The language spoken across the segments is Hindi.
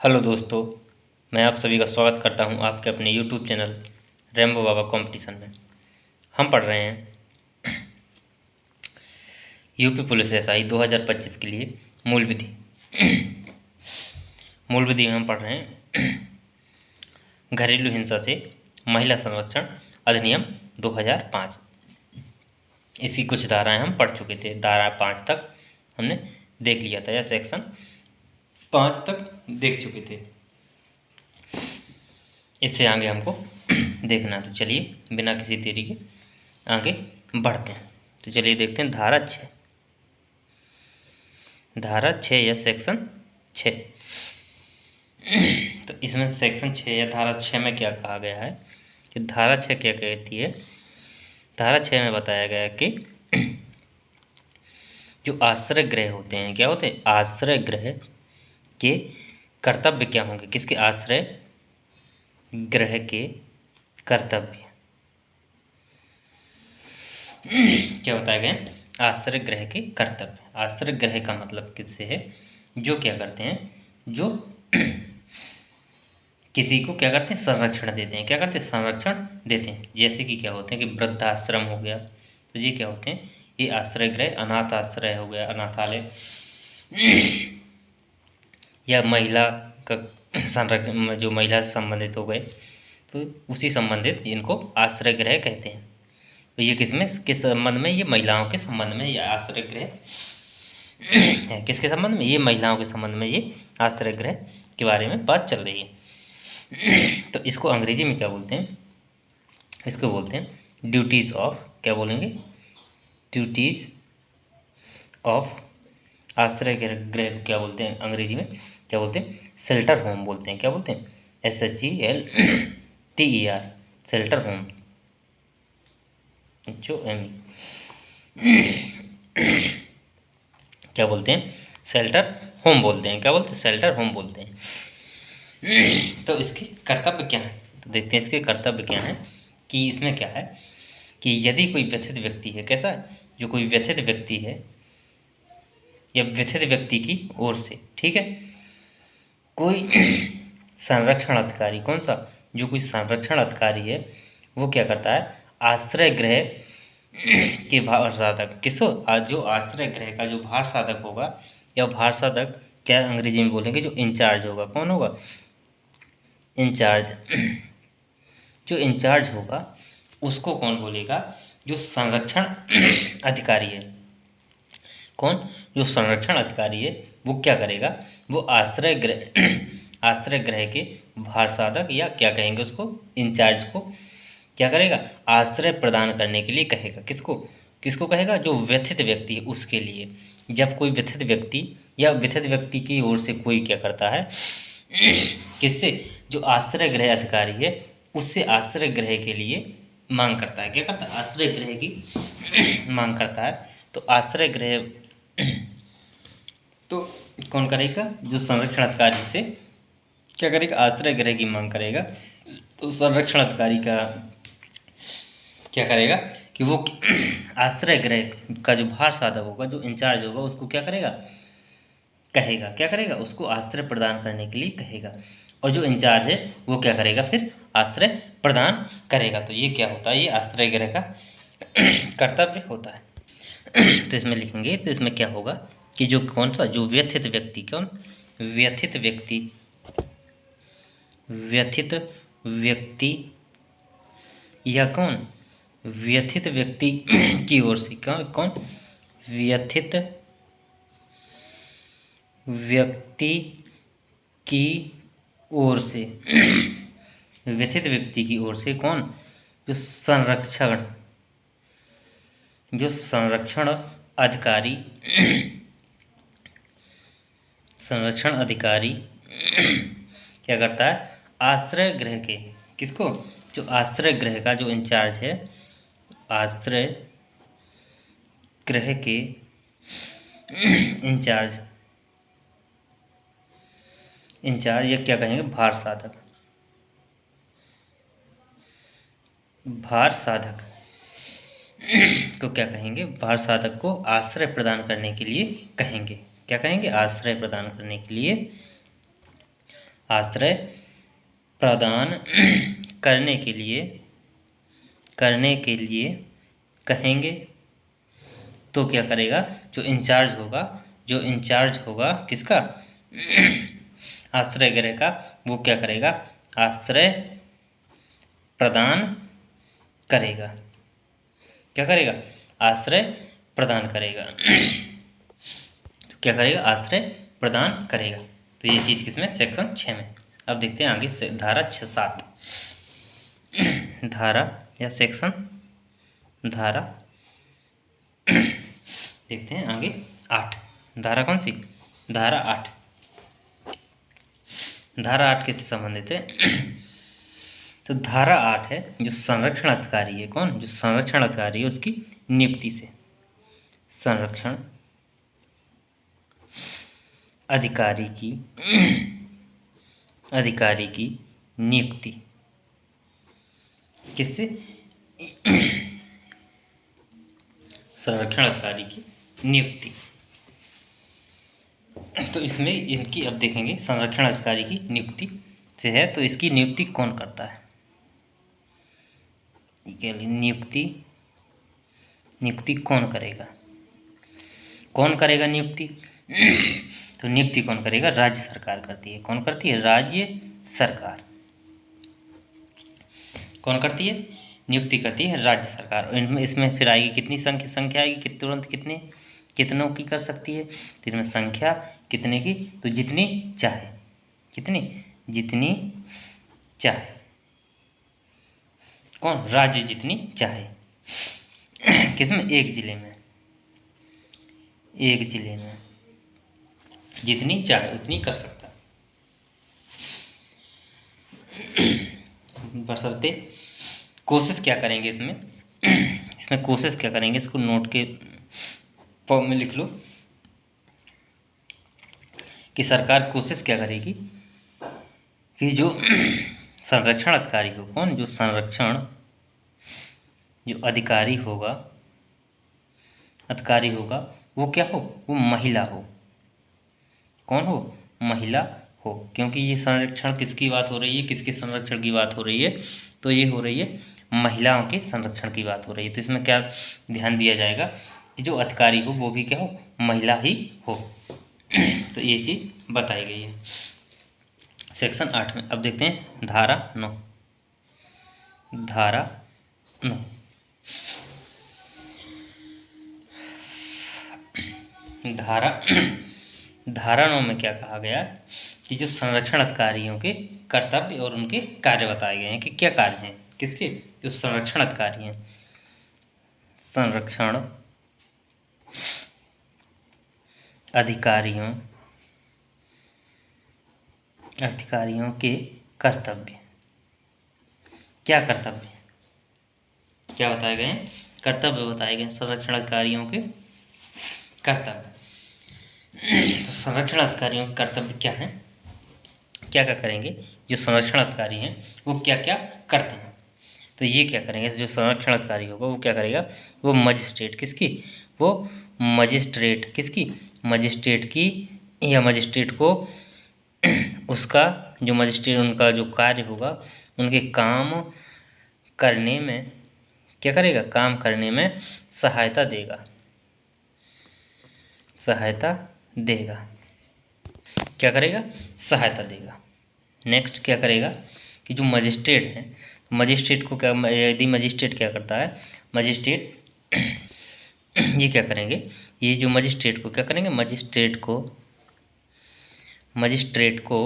हेलो दोस्तों, मैं आप सभी का स्वागत करता हूं आपके अपने यूट्यूब चैनल रेम्बो बाबा कंपटीशन में। हम पढ़ रहे हैं यूपी पुलिस एसआई 2025 के लिए मूल विधि। मूल विधि में हम पढ़ रहे हैं घरेलू हिंसा से महिला संरक्षण अधिनियम 2005। इसकी कुछ धाराएं हम पढ़ चुके थे। धारा 5 तक हमने देख लिया था, या सेक्शन 5 तक देख चुके थे। इससे आगे हमको देखना। तो चलिए बिना किसी देरी के आगे बढ़ते हैं। तो चलिए देखते हैं धारा 6। धारा 6 या सेक्शन 6। तो इसमें सेक्शन 6 या धारा 6 में क्या कहा गया है कि धारा 6 क्या कहती है। धारा 6 में बताया गया है कि जो आश्रय गृह होते हैं, क्या होते हैं, आश्रय गृह के कर्तव्य क्या होंगे। किसके? आश्रय गृह के कर्तव्य क्या बताया गया? आश्रय गृह के कर्तव्य। आश्रय गृह का मतलब किससे है? जो क्या करते हैं, जो किसी को क्या करते हैं, संरक्षण देते हैं। क्या करते हैं? संरक्षण देते हैं। जैसे कि क्या होते हैं कि वृद्धाश्रम हो गया, तो ये क्या होते हैं, ये आश्रय गृह। अनाथ आश्रय हो गया, अनाथालय, या महिला का संरक्षण, जो महिला से संबंधित हो गए, तो उसी संबंधित इनको आश्रय गृह कहते हैं। तो ये किस संबंध में? ये महिलाओं के संबंध में ये आश्रय गृह है। किसके संबंध में? ये महिलाओं के संबंध में ये आश्रय गृह के बारे में बात चल रही है। तो इसको अंग्रेजी में क्या बोलते हैं? इसको बोलते हैं ड्यूटीज़ ऑफ, क्या बोलेंगे, ड्यूटीज़ ऑफ आश्रय गृह को क्या बोलते हैं अंग्रेजी में? क्या बोलते हैं? शेल्टर होम बोलते हैं। क्या बोलते हैं? SHELTER, शेल्टर होम, HOME क्या बोलते हैं? शेल्टर होम बोलते हैं। क्या बोलते हैं? शेल्टर होम बोलते हैं। तो इसके कर्तव्य क्या है? तो देखते हैं इसके कर्तव्य क्या है। कि इसमें क्या है कि यदि कोई व्यथित व्यक्ति है, कैसा, जो कोई व्यथित व्यक्ति है या व्यथित व्यक्ति की ओर से, ठीक है, कोई संरक्षण अधिकारी, कौन सा, जो कोई संरक्षण अधिकारी है, वो क्या करता है, आश्रय गृह के भार साधक, जो आश्रय गृह का जो भार साधक होगा, या भार साधक क्या अंग्रेजी में बोलेंगे, जो इंचार्ज होगा, कौन होगा, इंचार्ज, जो इंचार्ज होगा उसको कौन बोलेगा, जो संरक्षण अधिकारी है। कौन? जो संरक्षण अधिकारी है वो क्या करेगा, वो आश्रय गृह के भार साधक, या क्या कहेंगे उसको, इंचार्ज को क्या करेगा, आश्रय प्रदान करने के लिए कहेगा। किसको कहेगा? जो व्यथित व्यक्ति है उसके लिए। जब कोई व्यथित व्यक्ति या व्यथित व्यक्ति की ओर से कोई क्या करता है, किससे, जो आश्रय गृह अधिकारी है उससे आश्रय गृह के लिए मांग करता है। क्या करता है? आश्रय गृह की मांग करता है। तो आश्रय गृह तो कौन करेगा? जो संरक्षण अधिकारी से क्या करेगा, आश्रय गृह की मांग करेगा। तो संरक्षण अधिकारी का क्या करेगा कि वो आश्रय गृह का जो भार साधक होगा, जो इंचार्ज होगा, उसको क्या करेगा, कहेगा, क्या करेगा, उसको आश्रय प्रदान करने के लिए कहेगा। और जो इंचार्ज है वो क्या करेगा, फिर आश्रय प्रदान करेगा। तो ये क्या होता है, ये आश्रय गृह का कर्तव्य होता है। तो इसमें लिखेंगे, तो इसमें क्या होगा कि जो कौन सा, जो व्यथित व्यक्ति, कौन, व्यथित व्यक्ति या कौन, व्यथित व्यक्ति की ओर से, कौन व्यथित व्यक्ति की ओर से व्यथित व्यक्ति की ओर से कौन, जो संरक्षण अधिकारी क्या करता है, आश्रय गृह के, किसको, जो आश्रय गृह का जो इंचार्ज है, आश्रय गृह के इंचार्ज या क्या कहेंगे, भार साधक को क्या कहेंगे, भार साधक को आश्रय प्रदान करने के लिए कहेंगे। क्या कहेंगे? आश्रय प्रदान करने के लिए आश्रय प्रदान करने के लिए कहेंगे तो क्या करेगा, जो इंचार्ज होगा किसका, आश्रय गृह का, वो क्या करेगा, आश्रय प्रदान करेगा। क्या करेगा, आश्रय प्रदान करेगा। तो क्या करेगा, आश्रय प्रदान करेगा। तो ये चीज़ किसमें, सेक्शन 6 में। अब देखते हैं आगे से धारा 7 धारा या सेक्शन धारा देखते हैं आगे 8। धारा कौन सी, धारा 8। धारा 8 किससे संबंधित है तो धारा 8 है जो संरक्षण अधिकारी है, कौन, जो संरक्षण अधिकारी है उसकी नियुक्ति से। संरक्षण अधिकारी की नियुक्ति किससे, संरक्षण अधिकारी की नियुक्ति। तो इसमें इनकी अब देखेंगे, संरक्षण अधिकारी की नियुक्ति से है, तो इसकी नियुक्ति कौन करता है, नियुक्ति कौन करेगा नियुक्ति तो नियुक्ति कौन करेगा, राज्य सरकार करती है। कौन करती है, राज्य सरकार। कौन करती है, नियुक्ति करती है राज्य सरकार। इसमें फिर आएगी कितनी संख्या आएगी, तुरंत कितनों की कर सकती है, तो इसमें संख्या कितने की, तो जितनी चाहे, जितनी चाहे, कौन, राज्य जितनी चाहे। किसमें, एक जिले में जितनी चाहे उतनी कर सकता है, बशर्ते कोशिश क्या करेंगे इसमें कोशिश क्या करेंगे, इसको नोट के फॉर्म में लिख लो कि सरकार कोशिश क्या करेगी कि जो संरक्षण अधिकारी हो, कौन, जो अधिकारी होगा वो क्या हो, वो महिला हो। कौन हो, महिला हो। क्योंकि ये संरक्षण किसकी बात हो रही है, किसके संरक्षण की बात हो रही है, तो ये हो रही है महिलाओं के संरक्षण की बात हो रही है। तो इसमें क्या ध्यान दिया जाएगा कि जो अधिकारी हो वो भी क्या हो, महिला ही हो। तो ये चीज़ बताई गई है सेक्शन 8 में। अब देखते हैं धारा 9। धारा 9 धारा 9 में क्या कहा गया कि जो संरक्षण अधिकारियों के कर्तव्य और उनके कार्य बताए गए हैं कि क्या कार्य हैं, किसके, जो संरक्षण अधिकारी हैं। संरक्षण अधिकारियों के कर्तव्य, क्या कर्तव्य, क्या बताए गए हैं, कर्तव्य बताए गए संरक्षण अधिकारियों के कर्तव्य। तो संरक्षण अधिकारियों के कर्तव्य क्या हैं, क्या करेंगे, जो संरक्षण अधिकारी हैं वो क्या करते हैं। तो ये क्या करेंगे, जो संरक्षण अधिकारी होगा वो क्या करेगा, वो मजिस्ट्रेट किसकी, वो मजिस्ट्रेट किसकी, मजिस्ट्रेट की, या मजिस्ट्रेट को उसका जो मजिस्ट्रेट उनका जो कार्य होगा उनके काम करने में क्या करेगा, काम करने में सहायता देगा। क्या करेगा, सहायता देगा। नेक्स्ट क्या करेगा कि जो मजिस्ट्रेट है, मजिस्ट्रेट को क्या, यदि मजिस्ट्रेट क्या करता है, मजिस्ट्रेट ये क्या करेंगे, ये जो मजिस्ट्रेट को क्या करेंगे, मजिस्ट्रेट को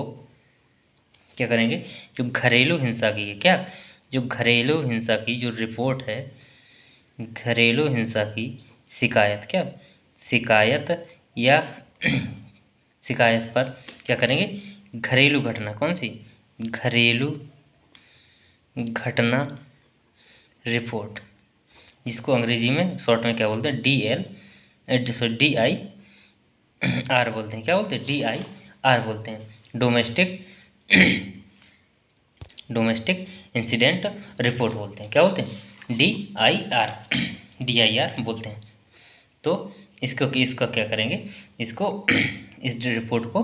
क्या करेंगे, जो घरेलू हिंसा की है, क्या, जो घरेलू हिंसा की जो रिपोर्ट है, घरेलू हिंसा की शिकायत, क्या, शिकायत या शिकायत पर क्या करेंगे, घरेलू घटना, कौन सी, घरेलू घटना रिपोर्ट, जिसको अंग्रेजी में शॉर्ट में क्या बोलते हैं, DIR बोलते हैं। क्या बोलते हैं, DIR बोलते हैं, डोमेस्टिक इंसिडेंट रिपोर्ट बोलते हैं। क्या बोलते हैं, DIR बोलते हैं। तो इसका क्या करेंगे, इस रिपोर्ट को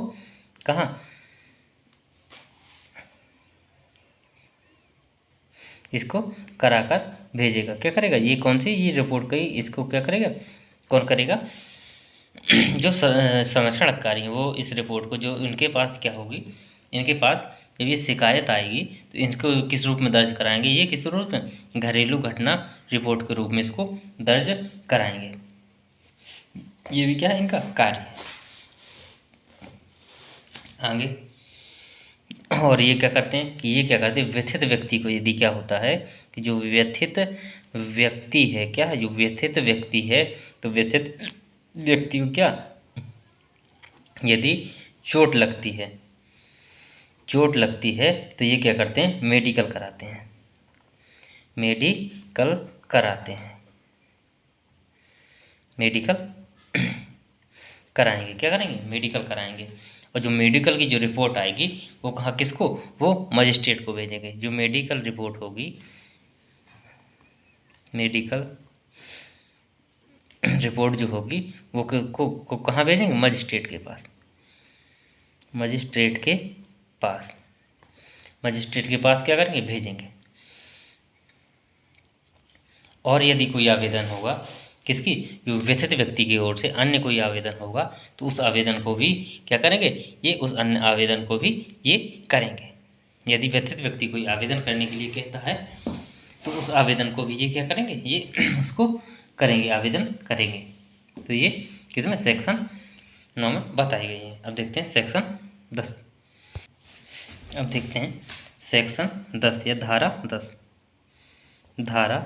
कहाँ, इसको कराकर भेजेगा। क्या करेगा? ये कौन सी ये रिपोर्ट गई, इसको क्या करेगा? कौन करेगा? जो संरक्षण अधिकारी हैं वो इस रिपोर्ट को, जो इनके पास क्या होगी, इनके पास जब ये शिकायत आएगी तो इनको किस रूप में दर्ज कराएंगे? ये किस रूप में? घरेलू घटना रिपोर्ट के रूप में इसको दर्ज कराएंगे। ये भी क्या है? इनका कार्य है। आगे और ये क्या करते हैं कि ये क्या करते हैं, व्यथित व्यक्ति को यदि क्या होता है कि जो व्यथित व्यक्ति है, क्या है? जो व्यथित व्यक्ति है, तो व्यथित व्यक्ति को क्या, यदि चोट लगती है, चोट लगती है तो ये क्या करते हैं? मेडिकल कराते हैं, मेडिकल कराते हैं, मेडिकल कराएंगे। क्या करेंगे? मेडिकल कराएंगे। और जो मेडिकल की जो रिपोर्ट आएगी वो कहाँ, किसको? वो मजिस्ट्रेट को भेजेंगे। जो मेडिकल रिपोर्ट होगी, मेडिकल रिपोर्ट जो होगी वो को कहाँ भेजेंगे? मजिस्ट्रेट के पास, मजिस्ट्रेट के पास, मजिस्ट्रेट के पास क्या करेंगे? भेजेंगे। और यदि कोई आवेदन होगा किसकी? जो व्यथित व्यक्ति की ओर से अन्य कोई आवेदन होगा तो उस आवेदन को भी क्या करेंगे? ये उस अन्य आवेदन को भी ये करेंगे। यदि व्यथित व्यक्ति कोई आवेदन करने के लिए कहता है तो उस आवेदन को भी ये क्या करेंगे? ये उसको करेंगे, आवेदन करेंगे। तो ये किसमें? सेक्शन 9 में बताई गई है। अब देखते हैं सेक्शन 10। अब देखते हैं सेक्शन 10 या धारा 10। धारा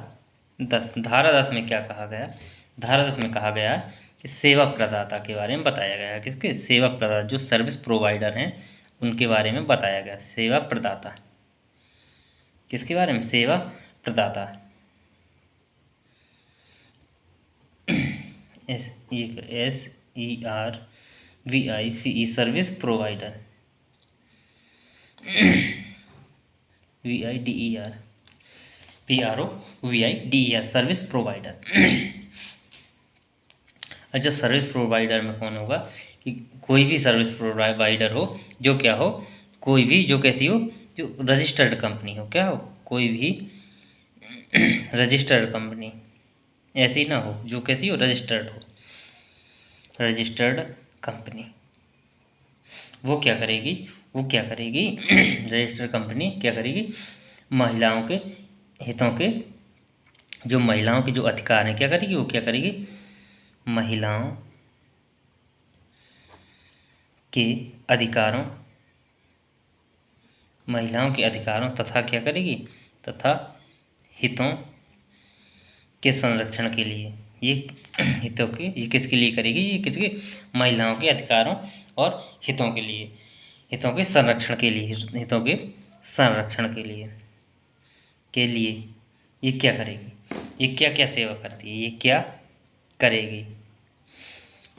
10, धारा 10 में क्या कहा गया? धारा 10 में कहा गया कि सेवा प्रदाता के बारे में बताया गया है। किसके? सेवा प्रदाता, जो सर्विस प्रोवाइडर हैं उनके बारे में बताया गया। सेवा प्रदाता किसके बारे में? सेवा प्रदाता। SERVICE service provider, VIDER PROVIDER service provider. अच्छा, सर्विस प्रोवाइडर में कौन होगा? कि कोई भी सर्विस प्रोवाइडर हो जो क्या हो, कोई भी जो कैसी हो, जो रजिस्टर्ड कंपनी हो। क्या हो? कोई भी रजिस्टर्ड कंपनी, ऐसी ना हो जो कैसी हो, रजिस्टर्ड हो। रजिस्टर्ड कंपनी वो क्या करेगी? वो क्या करेगी? रजिस्टर्ड कंपनी क्या करेगी? महिलाओं के हितों के, जो महिलाओं के जो अधिकार हैं, क्या करेगी? वो क्या करेगी? महिलाओं के अधिकारों, महिलाओं के अधिकारों तथा क्या करेगी? तथा हितों के संरक्षण के लिए। ये हितों के, ये किसके लिए करेगी? ये किसके? महिलाओं के अधिकारों और हितों के लिए, हितों के संरक्षण के लिए, हितों के संरक्षण के लिए ये क्या करेगी? ये क्या क्या सेवा करती है? ये क्या करेगी?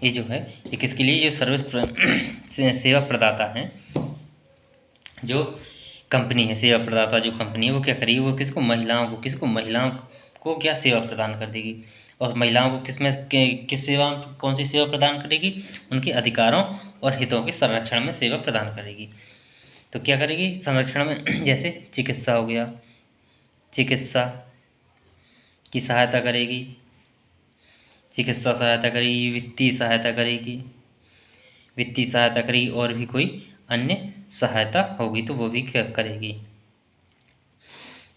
ये जो है ये किसके लिए? जो सर्विस सेवा प्रदाता हैं, जो कंपनी है, सेवा प्रदाता जो कंपनी है वो क्या करेगी? वो किसको? महिलाओं को, किसको? महिलाओं को क्या सेवा प्रदान कर देगी? और महिलाओं को किस सेवा, कौन सी सेवा प्रदान करेगी? उनके अधिकारों और हितों के संरक्षण में सेवा प्रदान करेगी। तो क्या करेगी संरक्षण में? जैसे चिकित्सा हो गया, चिकित्सा की सहायता करेगी, चिकित्सा सहायता करेगी, वित्तीय सहायता करेगी, वित्तीय सहायता करेगी, और भी कोई अन्य सहायता होगी तो वो भी क्या करेगी?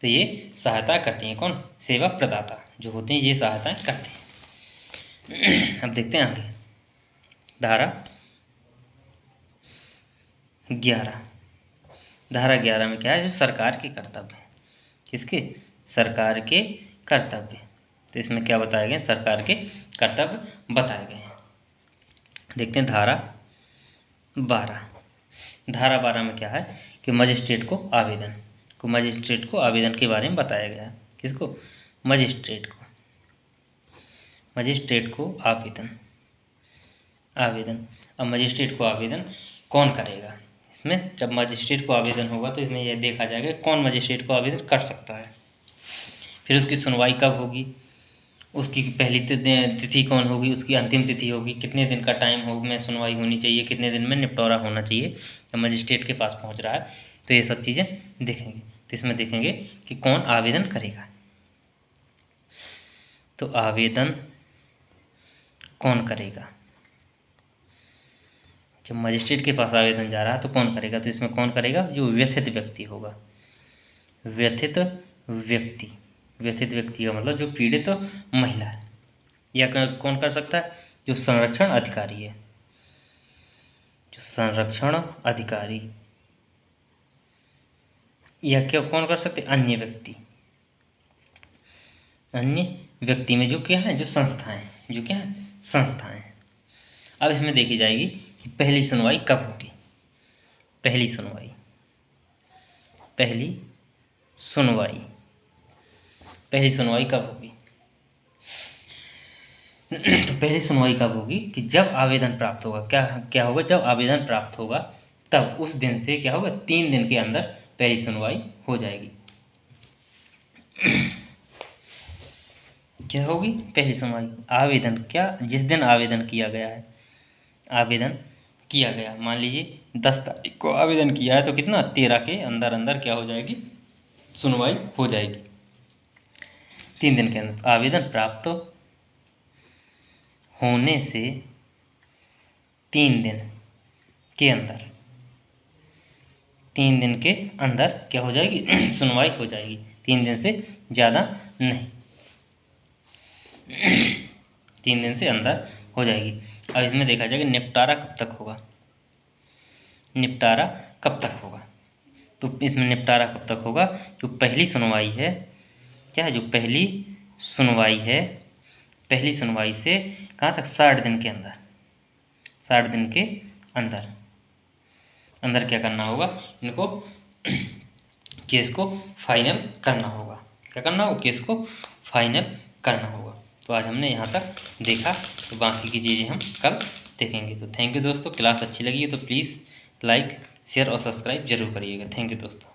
तो ये सहायता करती हैं कौन? सेवा प्रदाता जो होते हैं, ये सहायताएं करते हैं। अब देखते हैं आगे धारा 11। धारा 11 में क्या है? जो सरकार के कर्तव्य, किसके? सरकार के कर्तव्य। तो इसमें क्या बताए गए? सरकार के कर्तव्य बताए गए हैं। देखते हैं धारा 12। धारा 12 में क्या है कि मजिस्ट्रेट को आवेदन, मजिस्ट्रेट को आवेदन के बारे में बताया गया है। किसको? मजिस्ट्रेट को, मजिस्ट्रेट को आवेदन, आवेदन। अब मजिस्ट्रेट को आवेदन कौन करेगा? इसमें जब मजिस्ट्रेट को आवेदन होगा तो इसमें यह देखा जाएगा कौन मजिस्ट्रेट को आवेदन कर सकता है, फिर उसकी सुनवाई कब होगी, उसकी पहली तिथि कौन होगी, उसकी अंतिम तिथि होगी, कितने दिन का टाइम हो में सुनवाई होनी चाहिए, कितने दिन में निपटौरा होना चाहिए। जब मजिस्ट्रेट के पास पहुंच रहा है तो ये सब चीज़ें देखेंगे। तो इसमें देखेंगे कि कौन आवेदन करेगा। तो आवेदन कौन करेगा, जब मजिस्ट्रेट के पास आवेदन जा रहा है तो कौन करेगा, तो इसमें कौन करेगा, जो व्यथित व्यक्ति होगा। व्यथित व्यक्ति, व्यथित व्यक्ति का मतलब जो पीड़ित महिला है। या कौन कर सकता है, जो संरक्षण अधिकारी है, जो संरक्षण अधिकारी। या क्या कौन कर सकते, अन्य व्यक्ति। अन्य व्यक्ति में जो क्या है, जो संस्थाएं, जो क्या है, संस्थाएं। अब इसमें देखी जाएगी कि पहली सुनवाई कब होगी। पहली सुनवाई, पहली सुनवाई, पहली सुनवाई कब होगी। तो पहली सुनवाई कब होगी कि जब आवेदन प्राप्त होगा। क्या क्या होगा, जब आवेदन प्राप्त होगा तब उस दिन से क्या होगा, 3 दिन के अंदर पहली सुनवाई हो जाएगी। क्या होगी, पहली सुनवाई। आवेदन क्या, जिस दिन आवेदन किया गया है, आवेदन किया गया, मान लीजिए 10 तारीख को आवेदन किया है तो कितना, 13 के अंदर अंदर क्या हो जाएगी, सुनवाई हो जाएगी 3 दिन के अंदर। तो आवेदन प्राप्त होने से 3 दिन के अंदर, 3 दिन के अंदर क्या हो जाएगी, सुनवाई हो जाएगी। 3 दिन से ज़्यादा नहीं, 3 दिन से अंदर हो जाएगी। अब इसमें देखा जाएगा निपटारा कब तक होगा। निपटारा कब तक होगा, तो इसमें निपटारा कब तक होगा, जो पहली सुनवाई है, क्या है, जो पहली सुनवाई है, पहली सुनवाई से कहाँ तक, 60 दिन के अंदर, 60 दिन के अंदर अंदर क्या करना होगा, इनको केस को फाइनल करना होगा। क्या करना होगा, केस को फाइनल करना होगा। तो आज हमने यहाँ तक देखा, तो बाकी की चीज़ें हम कल देखेंगे। तो थैंक यू दोस्तों, क्लास अच्छी लगी है तो प्लीज़ लाइक, शेयर और सब्सक्राइब जरूर करिएगा। थैंक यू दोस्तों।